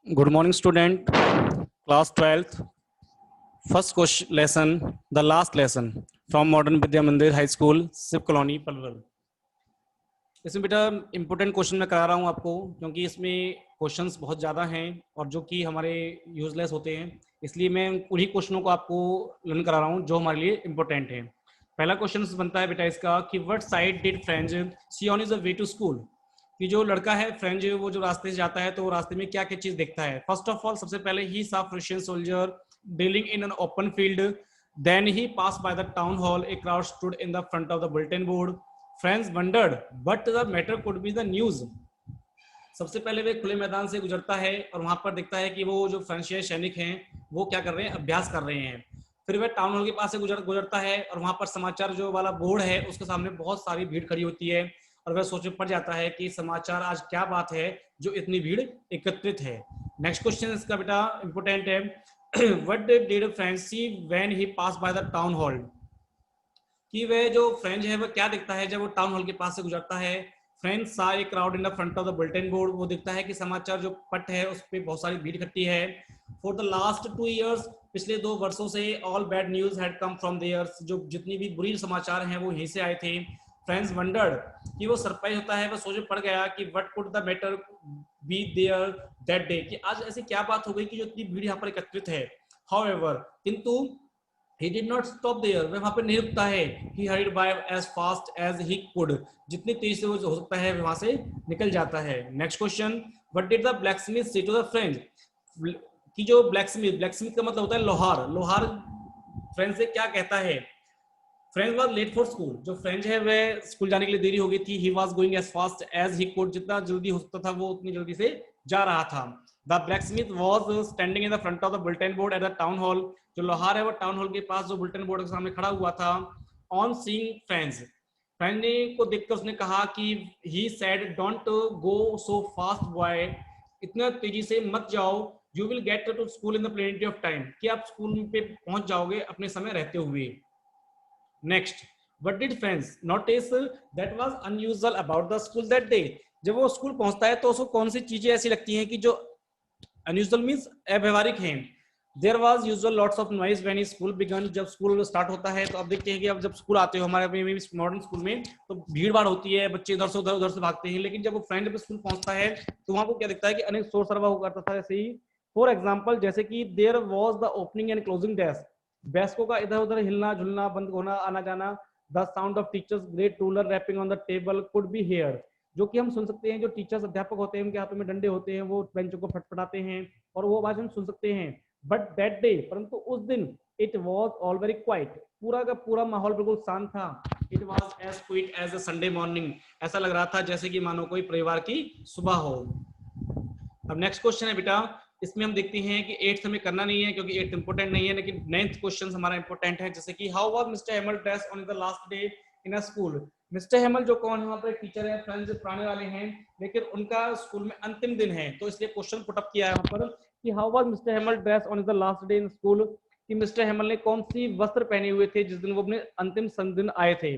Good morning, student. Class 12th. First question lesson, the last lesson from Modern Vidya Mandir High School, Shiv Colony, Palwal. इसमें बेटा important question मैं करा रहा हूँ आपको, क्योंकि इसमें क्वेश्चंस बहुत ज़्यादा हैं और जो कि हमारे यूजलेस होते हैं, इसलिए मैं उन्हीं क्वेश्चनों को आपको लर्न करा रहा हूँ जो हमारे लिए इंपॉर्टेंट है। पहला क्वेश्चन बनता है बेटा इसका कि what sight did French see on is a way to school. कि जो लड़का है फ्रेंच, वो जो रास्ते से जाता है तो रास्ते में क्या क्या चीज देखता है। फर्स्ट ऑफ ऑल, सबसे पहले he saw Prussian soldier drilling in an open field, then he pass by the town hall, a crowd stood in the front of the bulletin board, friends wondered but the matter could be the news. सबसे पहले वे खुले मैदान से गुजरता है और वहां पर देखता है कि वो जो फ्रेंचियन सैनिक हैं वो क्या कर रहे हैं, अभ्यास कर रहे हैं। फिर वह टाउन हॉल के पास से गुजरता है और वहां पर समाचार जो वाला बोर्ड है उसके सामने बहुत सारी भीड़ खड़ी होती है और वह सोच में पड़ जाता है कि समाचार आज क्या बात है जो इतनी भीड़ एकत्रित है। नेक्स्ट क्वेश्चन इसका बेटा इंपोर्टेंट है, what did French see when he pass by the town hall. कि वह जो फ्रेंच है वह क्या दिखता है जब वो टाउन हॉल के पास से गुजरता है। फ्रेंच सा a crowd in the front of the bulletin board, वो दिखता है कि समाचार जो पट है उस पर बहुत सारी भीड़ इकट्ठी है। फॉर द लास्ट 2 years, पिछले 2 वर्षों से all bad news had come from there, जो जितनी भी बुरी समाचार हैं वो यहीं से आए थे। फ्रेंड्स वंडर्ड, कि वो सरप्राइज होता है, वह सोच में पड़ गया कि what could the matter be there that day, कि आज ऐसी क्या बात हो गई कि जो इतनी भीड़ यहाँ पर एकत्रित है। हाउएवर, किंतु he did not stop there, वह वहां पर नहीं रुकता है। he hurried by as fast as he could, जितनी तेज से वो हो सकता है वहां से निकल जाता है। Next question, what did the blacksmith say to the friend। कि जो ब्लैकस्मिथ का मतलब होता है लोहार। लोहार फ्रेंच से क्या कहता है। French was late for school, जो फ्रेंच है वह स्कूल जाने के लिए देरी हो गई थी। He was going as fast as he could, जितना जल्दी हो सकता था वो उतनी जल्दी से जा रहा था। The blacksmith was standing in the front of the bulletin board at the town hall, जो लोहार है वो टाउन हॉल के पास जो बुलेटिन बोर्ड के सामने खड़ा हुआ था। ऑन सीइंग फ्रेंड्स, फ्रेंड को देखकर उसने कहा कि he said don't go so fast boy, इतना तेजी से मत जाओ। You will get to school in the plenty of time, कि आप स्कूल पे पहुंच जाओगे अपने समय रहते हुए। Next, what did friends notice that was unusual about the school that day। जब वो स्कूल पहुंचता है तो उसको कौन सी चीजें ऐसी लगती हैं कि जो अनयूजुअल मींस अव्यवहारिक हैं। There was usual lots of noise when school began, जब स्कूल स्टार्ट होता है तो अब देखते हैं कि अब जब स्कूल आते हो हमारे मॉडर्न स्कूल में तो भीड़ भाड़ होती है, बच्चे इधर से उधर से भागते हैं। लेकिन जब वो फ्रेंड पे स्कूल पहुंचता है तो वहां को क्या दिखता है कि अनेक शोर शराबा हो करता था। ऐसे ही फॉर एग्जाम्पल, जैसे कि there was the opening and closing desk, डेस्कों का इधर उधर हिलना झुलना, बंद होना, आना जाना। The sound of teachers great ruler rapping on the table could be hear, जो कि हम सुन सकते हैं। जो टीचर्स अध्यापक होते हैं उनके हाथों में डंडे होते हैं, वो बेंचों को फटफटाते हैं और वो आवाज हम सुन सकते हैं। बट दैट डे, परंतु उस दिन, it was all very quiet, पूरा का पूरा माहौल बिल्कुल शांत था। It was as quiet as a Sunday morning, ऐसा लग रहा था जैसे कि मानो कोई परिवार की सुबह हो। अब नेक्स्ट क्वेश्चन है बेटा, इसमें हम देखते हैं कि 8th हमें करना नहीं है क्योंकि 8th इंपोर्टेंट नहीं है, लेकिन 9th क्वेश्चन हमारा इंपोर्टेंट है। जैसे कि how was mister Hamel dress on the last day in a school. Mister Hamel जो कौन है, वहां पर टीचर है, फ्रेंड्स पुराने वाले हैं, लेकिन उनका स्कूल में अंतिम दिन है तो इसलिए क्वेश्चन पुट अप किया है वहां पर कि how was mister Hamel dress on the last day in school, कि मिस्टर हेमल ने कौन सी वस्त्र पहने हुए थे जिस दिन वो अपने अंतिम दिन आए थे।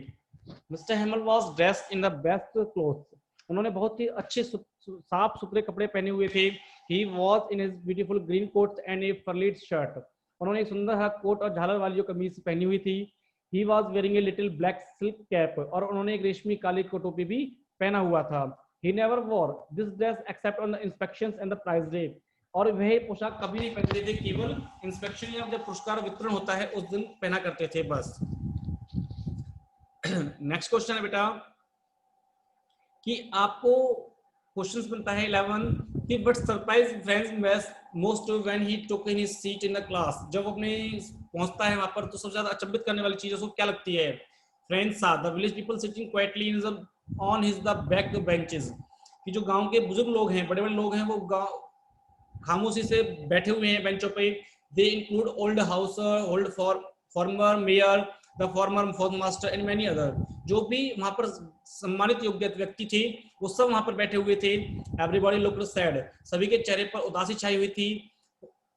Mister Hamel was dressed in the best clothes, उन्होंने बहुत ही अच्छे साफ सुथरे कपड़े पहने हुए थे। He was in his beautiful green coat and a frilled shirt, उन्होंने एक सुंदर हा कोट और झालर वाली जो कमीज पहनी हुई थी। He was wearing a little black silk cap, और उन्होंने एक रेशमी काली टोपी भी पहना हुआ था। He never wore this dress except on the inspections and the prize day, और वह पोशाक कभी नहीं पहनते थे, केवल इंस्पेक्शन या जब पुरस्कार वितरण होता है उस दिन पहना करते थे बस। नेक्स्ट क्वेश्चन है बेटा कि आपको क्वेश्चन बनता है 11 कि what surprise friends most when he took in his seat in the class. जब अपने पहुंचता है वहां पर तो सबसे ज्यादा अचंभित करने वाली चीज उसको क्या लगती है। फ्रेंड्स सा the village people sitting quietly on his the back benches, कि जो गांव के बुजुर्ग लोग हैं, बड़े बड़े लोग हैं, वो गांव खामोशी से बैठे हुए हैं बेंचों पे। They include old house old farmer mayor the former fourth master and many other, जो भी वहां पर सम्मानित योग्य व्यक्ति थे वो सब वहां पर बैठे हुए थे। एवरीबॉडी लुक्ड सैड, सभी के चेहरे पर उदासी छाई हुई थी।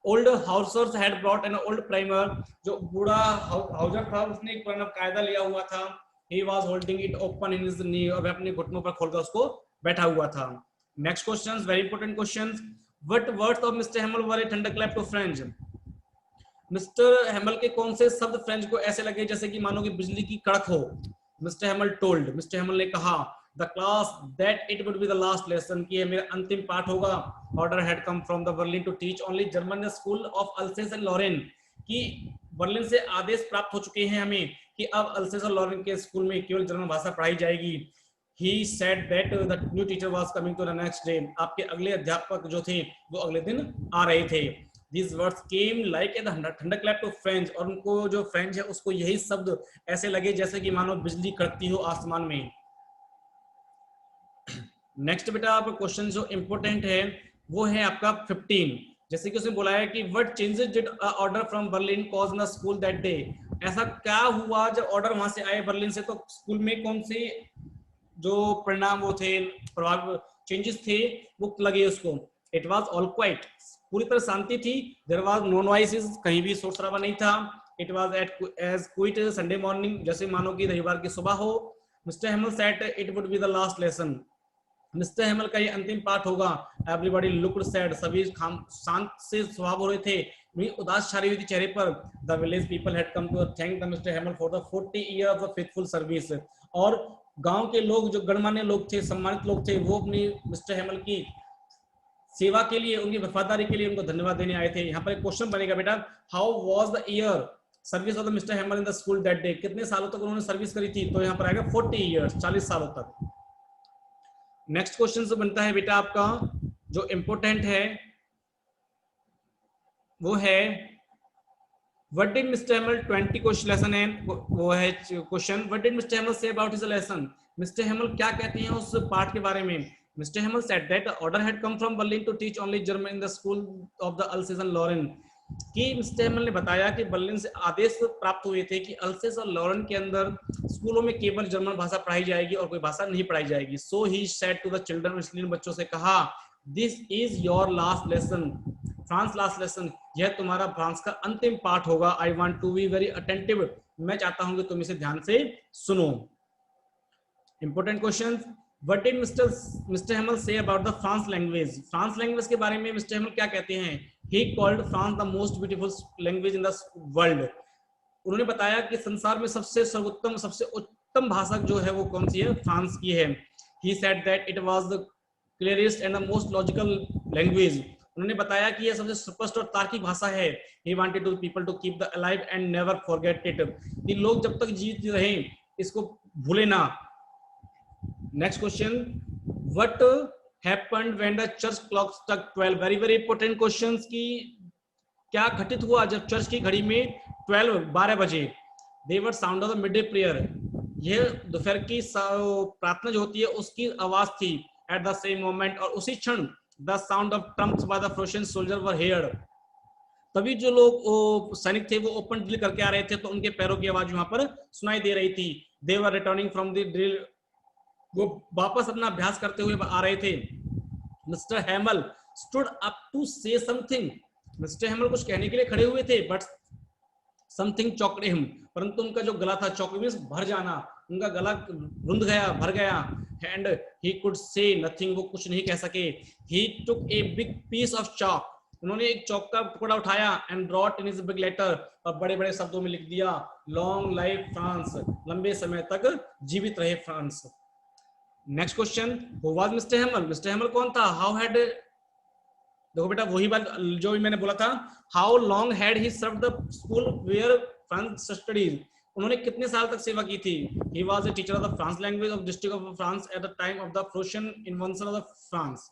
Old Hauser's had brought an old primer, जो बूढ़ा हाउजर था उसने एक पुराना कायदा लिया हुआ था। He was holding it open in his knee, और वह अपने घुटनों पर खोलकर उसको बैठा हुआ था। Next question, very important question, What words of Mr. Hamill were a thunderclap to French? Mister Hamel के कौन से शब्द फ्रेंच को ऐसे लगे जैसे कि मानो कि बिजली की कड़क हो? Mister Hamel told, mister Hamel ने कहा, the class that it would be the last lesson, कि ये मेरा अंतिम पाठ होगा. Order had come from the Berlin to teach only German school of Alsace and Lorraine, कि बर्लिन से आदेश प्राप्त हो चुके हैं हमें कि अब अल्सेस और लॉरेन के स्कूल में केवल जर्मन भाषा पढ़ाई जाएगी. He said that the new teacher was coming to the next day. आपके अगले अध्यापक जो थे वो अगले दिन आ रहे थे. These words came like a thunderclap to French, और उनको जो फ्रेंच है उसको यही शब्द ऐसे लगे जैसे कि मानो बिजली कड़कती हो आसमान में. नेक्स्ट बेटा आपका क्वेश्चन जो इंपॉर्टेंट है वो है आपका 15. जैसे कि उसने बोला है कि what changes did order from Berlin cause in school that day. ऐसा क्या हुआ जब ऑर्डर वहां से आए बर्लिन से, तो स्कूल में कौन से जो परिणाम वो थे, प्रभाव चेंजेस थे वो लगे उसको. इट वाज ऑल क्वाइट, पूरी तरह शांति थी. देयर वाज नो नॉइसेस, कहीं भी शोर शराबा नहीं था. It was at as quiet Sunday morning, जैसे मानो कि रविवार की सुबह हो. Mister Hamel said it would be the last lesson, mister Hamel का ये अंतिम पाठ होगा. एवरीबॉडी लुक्ड सैड, सभी शांत से स्वभाव हो रहे थे, वही उदास छाई हुई थी चेहरे पर. The village people had come to thank the Mister Hamel for the 40 year of the faithful service, और गांव के लोग जो गणमान्य लोग थे, सम्मानित लोग थे, वो अपनी मिस्टर हेमल की सेवा के लिए, उनकी वफादारी के लिए उनको धन्यवाद देने आए थे. यहाँ पर एक क्वेश्चन बनेगा बेटा, how was the year service of the Mister Hamel in the school that day, कितने सालों तक उन्होंने सर्विस करी थी, तो यहाँ पर आएगा 40 ईयर्स, 40 सालों तक. नेक्स्ट क्वेश्चन जो बनता है बेटा आपका जो इंपोर्टेंट है वो है what did mister Hamel 20 question lesson है, वो है question what did mister Hamel say about his lesson. Mister Hamel क्या कहते हैं उस पाठ के बारे में. Mister Hamel said that order had come from Berlin to teach only German in the school of the Alsace and Lorraine, कि mister Hamel ने बताया कि बर्लिन से आदेश प्राप्त हुए थे कि अल्सेस और लॉरेन के अंदर स्कूलों में केवल जर्मन भाषा पढ़ाई जाएगी और कोई भाषा नहीं पढ़ाई जाएगी. So he said to the children, इसलिए बच्चों से कहा, this is your last lesson, France last lesson, यह तुम्हारा फ्रांस का अंतिम पाठ होगा. I want to be very attentive, मैं चाहता हूं कि तुम इसे ध्यान से सुनो. Important question, what did mister Hamel say about the France language, France language के बारे में मिस्टर हेमल क्या कहते हैं. He called France the most beautiful language in the world, उन्होंने बताया कि संसार में सबसे सर्वोत्तम, सबसे उत्तम भाषा जो है वो कौन सी है, फ्रांस की है. He said that it was the clearest and the most logical language, उन्होंने बताया कि यह सबसे स्पष्ट और तार्किक भाषा है. He wanted to people to keep the alive and never forget it, कि लोग जब तक जीवित रहें इसको भूले ना. Next question, what happened when the church clock struck 12, very very important questions, की क्या घटित हुआ जब चर्च की घड़ी में 12 बजे. They were sound of the midday prayer, यह दोपहर की प्रार्थना जो होती है उसकी आवाज थी. एट द सेम मोमेंट, और उसी क्षण the sound of trumps by the Prussian soldier were heard, तभी जो लोग सैनिक थे वो ओपन ड्रिल करके आ रहे थे तो उनके पैरों की आवाज वहां पर सुनाई दे रही थी. they were returning from the drill, वो वापस अपना अभ्यास करते हुए आ रहे थे. Mister Hamel stood up to say something, mister Hamel कुछ कहने के लिए खड़े हुए थे, बट समथिंग चॉक्ड हिम, परंतु उनका जो गला था, चॉक मींस भर जाना, उनका गला रुंध गया, भर गया. And he could say nothing, वो कुछ नहीं कह सके. He took a big piece of chalk, उन्होंने एक चौक का टुकड़ा उठाया. And wrote in his big letter, और बड़े बड़े शब्दों में लिख दिया, लॉन्ग लाइफ फ्रांस, लंबे समय तक जीवित रहे France. Next question, who was mister Hamel, mister Hamel कौन था. हाउ हैड, देखो बेटा वही बात जो भी मैंने बोला था, how long had he serve the school where France studies, उन्होंने कितने साल तक सेवा की थी. He was a teacher of the France language of district of France at the time of the Prussian invention of the France.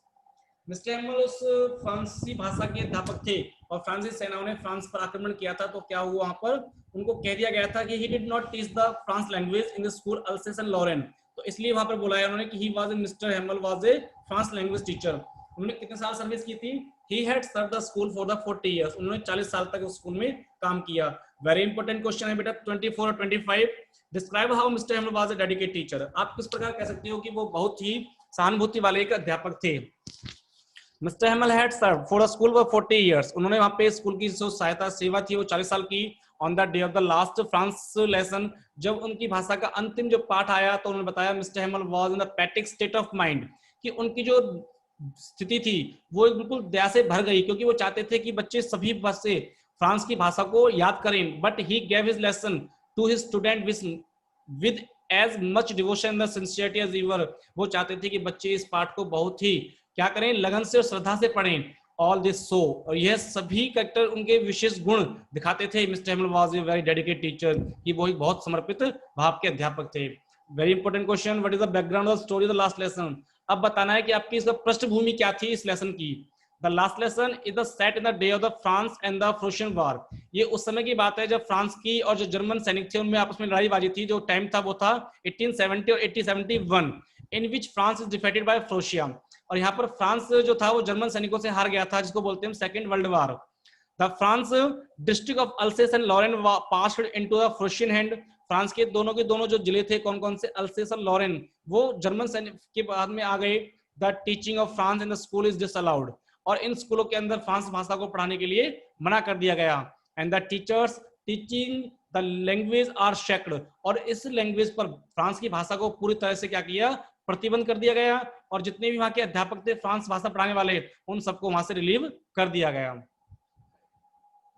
Mister Hamel उस फ्रांसीसी भाषा के अध्यापक थे और फ्रांसीसी सेनाओं ने फ्रांस पर आक्रमण किया था, तो क्या हुआ वहां पर उनको कह दिया गया था कि he did not teach the France language in the school Alsace and Lorraine, तो इसलिए वहां पर बुलाया उन्होंने कि he was mister Hamel was a France language teacher. उन्होंने कितने साल सर्विस की थी. He had served the school for the 40 years, उन्होंने 40 साल तक उस स्कूल में काम किया. वेरी इंपॉर्टेंट क्वेश्चन है बेटा 24 और 25. Describe how mister Hamel was a dedicated teacher, आप किस प्रकार कह सकते हो कि वो बहुत ही सहानुभूति वाले एक अध्यापक थे. Mister Hamel had serve for the school for 40 years, उन्होंने वहां पे स्कूल की जो सहायता सेवा थी वो 40 साल की. On the day of the last France lesson, जब उनकी भाषा का अंतिम जो पाठ आया तो उन्होंने बताया mister Hamel was in the pathetic state of mind, कि उनकी जो स्थिति थी वो एक बिल्कुल दया से भर गई, क्योंकि वो चाहते थे कि बच्चे सभी बच्चे फ्रांस की भाषा को याद करें। But he gave his lesson to his student with as much devotion the sincerity as ever. वो चाहते थे कि बच्चे इस पाठ को बहुत ही क्या करें, लगन से और श्रद्धा से पढ़ें। ऑल दिस सो, और यह सभी कैरेक्टर उनके विशेष गुण दिखाते थे। Mister Hamel was a very dedicated teacher, कि वो एक बहुत समर्पित भाव के अध्यापक थे। Very important question, what is the background of story the last lesson. अब बताना है कि आपकी इसका पृष्ठभूमि क्या थी इस लेसन की। The last lesson is the set in the day of the France and the Prussian war. ये उस समय की बात है जब फ्रांस की और जो जर्मन सैनिक थे उनमें आपस में लड़ाईबाजी थी। जो टाइम था वो था 1870 और 1871, in which France is defeated by Prussia. और यहाँ पर फ्रांस जो था वो जर्मन सैनिकों से हार गया था, जिसको बोलते हैं second world war. The France district of Alsace and Lorraine passed into the Prussian hand. France के दोनों जो जिले थे, कौन कौन से, अल्सेस और लॉरेन, वो जर्मन सैनिक के बाद में आ गए। The teaching of France in the school is disallowed. और इन स्कूलों के अंदर फ्रांस भाषा को पढ़ाने के लिए मना कर दिया गया। And the teachers teaching the language are shaked. और इस लैंग्वेज पर, फ्रांस की भाषा को पूरी तरह से क्या किया, प्रतिबंध कर दिया गया। और जितने भी वहां के अध्यापक थे फ्रांस भाषा पढ़ाने वाले, उन सबको वहां से रिलीव कर दिया गया।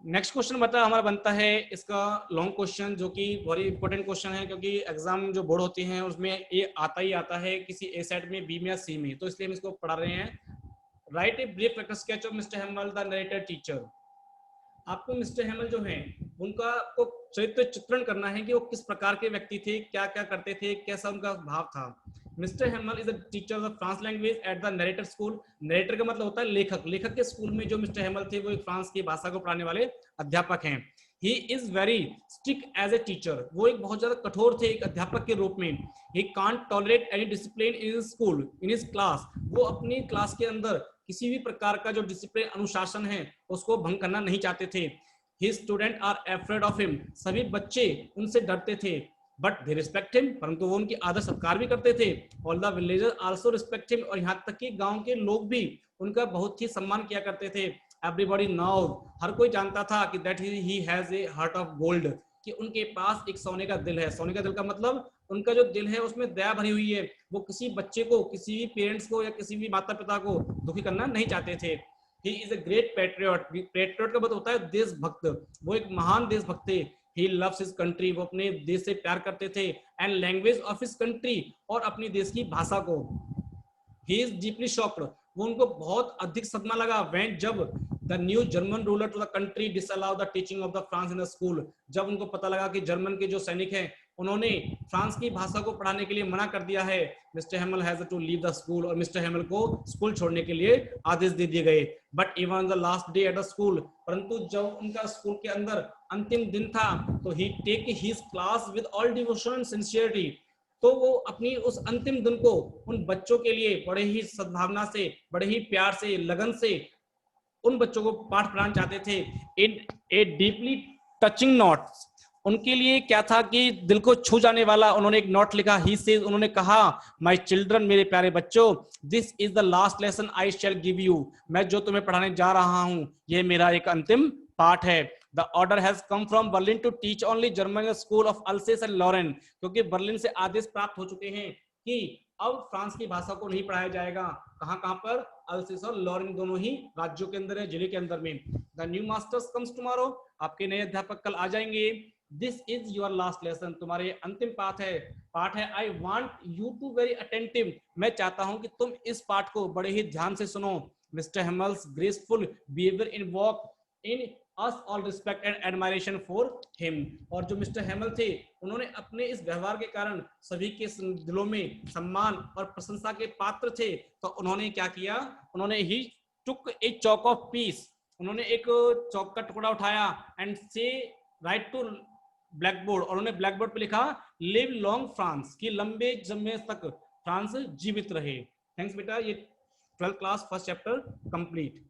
नेक्स्ट क्वेश्चन हमारा बनता है इसका लॉन्ग क्वेश्चन, जो कि वेरी इंपॉर्टेंट क्वेश्चन है, क्योंकि एग्जाम जो बोर्ड होती हैं उसमें ये आता ही आता है, किसी ए सेट में, बी में या सी में, तो इसलिए हम इसको पढ़ा रहे हैं। Write a brief character sketch of mister Hamel the narrator teacher. आपको मिस्टर हेमल जो है उनका को चरित्र चित्रण करना है कि वो किस प्रकार के व्यक्ति थे, क्या क्या करते थे, कैसा उनका भाव था। Mister Hamel is a teacher of France language at the narrator school. Narrator का मतलब होता है लेखक। लेखक के स्कूल में जो मिस्टर हेमल थे वो एक फ्रांस की भाषा को पढ़ाने वाले अध्यापक हैं। He is very strict as a teacher. वो एक बहुत ज्यादा कठोर थे एक अध्यापक के रूप में। He can't tolerate any discipline in school in his class. वो अपनी क्लास के अंदर किसी भी प्रकार का जो डिसिप्लिन, अनुशासन है, उसको भंग करना नहीं चाहते थे। His students are afraid of him। सभी बच्चे उनसे डरते थे। बट दे रिस्पेक्ट हिम, परंतु वो उनकी आदर सत्कार भी करते थे। All the villagers also respect him. और यहाँ तक कि गांव के लोग भी उनका बहुत ही सम्मान किया करते थे। एवरीबॉडी नाउ, हर कोई जानता था कि that he has a heart of gold, कि उनके पास एक सोने का दिल है। सोने का दिल का मतलब उनका जो दिल है उसमें दया भरी हुई है। वो किसी बच्चे को, किसी भी पेरेंट्स को या किसी भी माता पिता को दुखी करना नहीं चाहते थे। He is a great patriot। Patriot का मतलब होता है देशभक्त। वो एक महान देशभक्त थे। He loves his country। वो अपने देश से प्यार करते थे। And language of his country, और अपनी देश की भाषा को। He is deeply shocked। वो उनको बहुत अधिक सदमा लगा when जब the new German ruler to the country disallow the teaching of the France in the school। जब उनको पता लगा कि जर्मन के जो सैनिक हैं उन्होंने फ्रांस की भाषा को पढ़ाने के लिए मना कर दिया है। Mister Hamel has to leave the school. और मिस्टर हेमल को स्कूल छोड़ने के लिए आदेश दे दिए गए। But even the last day at the school, परंतु जब उनका स्कूल के अंदर अंतिम दिन था, तो he take his class with all devotion and sincerity. तो वो अपनी उस अंतिम दिन को उन बच्चों के लिए बड़े ही सद्भावना से, बड़े ही प्यार से, लगन से उन बच्चों को पाठ पढ़ाना चाहते थे। इन ए डीपली टचिंग नोट, उनके लिए क्या था कि दिल को छू जाने वाला उन्होंने एक नोट लिखा। ही से उन्होंने कहा, माय चिल्ड्रन, मेरे प्यारे बच्चों, this is the last lesson I shell give you. मैं जो तुम्हें पढ़ाने जा रहा हूं यह मेरा एक अंतिम पाठ है। The order has come from Berlin to teach only German school of Alsace and Lorraine. क्योंकि बर्लिन से आदेश प्राप्त हो चुके हैं कि अब फ्रांस की भाषा को नहीं पढ़ाया जाएगा। कहां पर, अल्सेस और लॉरेन दोनों ही राज्यों के अंदर है, जिले के अंदर में। The new masters comes tomorrow. आपके नए अध्यापक कल आ जाएंगे। This is your last lesson. तुम्हारे अंतिम पाठ है। I want you to very attentive. मैं चाहता हूं कि तुम इस पाठ को बड़े ही ध्यान से सुनो। Mister Hamel's graceful behaviour in walk in us all respect and admiration for him। और जो मिस्टर हेमल थे उन्होंने अपने इस व्यवहार के कारण सभी के दिलों में सम्मान और प्रशंसा के पात्र थे। तो उन्होंने क्या किया, उन्होंने ही took a chalk of peace। उन्होंने एक चौक का टुकड़ा उठाया एंड से राइट टू ब्लैक बोर्ड, और उन्होंने ब्लैक बोर्ड पे लिखा, लिव लॉन्ग फ्रांस, कि लंबे समय तक फ्रांस जीवित रहे। थैंक्स बेटा। ये 12th class first chapter complete.